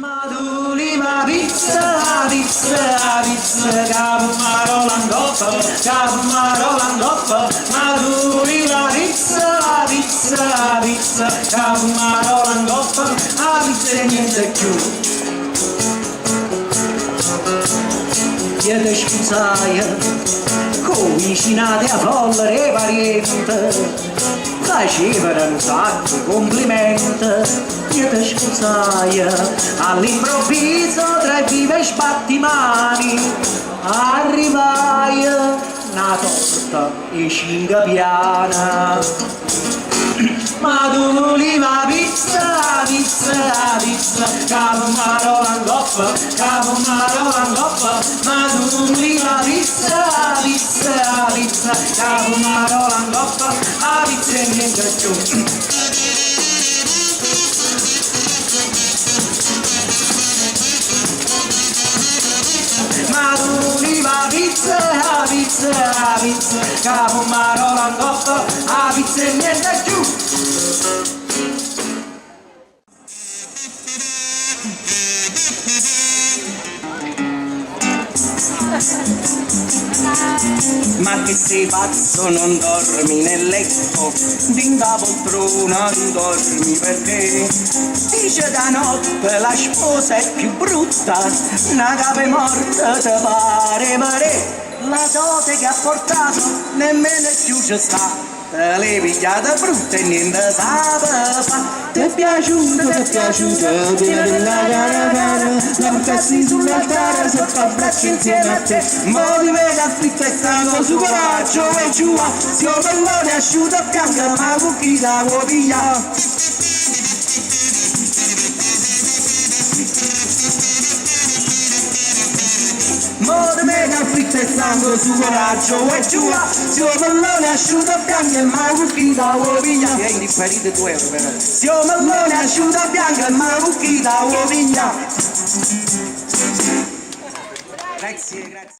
Maduli ma pizza, pizza, pizza, capumaro langoppa, maduli ma pizza, pizza, pizza, capumaro langoppa, a pizza e niente più. Siete scusaia, comicinate a follere pariente, facevano un sacco di complimenti. Siete scusaia, all'improvviso tra i vive sbattimani arrivai una torta e 5 piana. Maduli ma pizza, pizza, pizza, capumaro langoppa, maduli ma pizza, pizza, pizza, capumaro langoppa, a pizza e niente più. Maduli ma pizza, pizza, pizza, capumaro langoppa, a pizza e niente più. Ma che sei pazzo, non dormi nel letto, din da poltrona tu dormi perché dice da notte la sposa è più brutta, una capa morta te pare mare, la dote che ha portato nemmeno più ci sta. Te l'hai pigliata brutta e niente sape fa. Ti è piaciuta, vieni della cara, la portassi sull'altare sotto a braccio insieme a te. Mo ti vedo afflitto e stanco su coraggio e giù, se ho pallone asciutto a piangere ma con chi la vuoi pigliare? Mo ti vedo afflitto e stanco su coraggio e giù, se ho pallone asciutto a piangere ma con chi la vuoi pigliare? È indifferito 2 euro però. Se ho pallone asciutto a piangere ma con chi la vuoi pigliare? Grazie, grazie.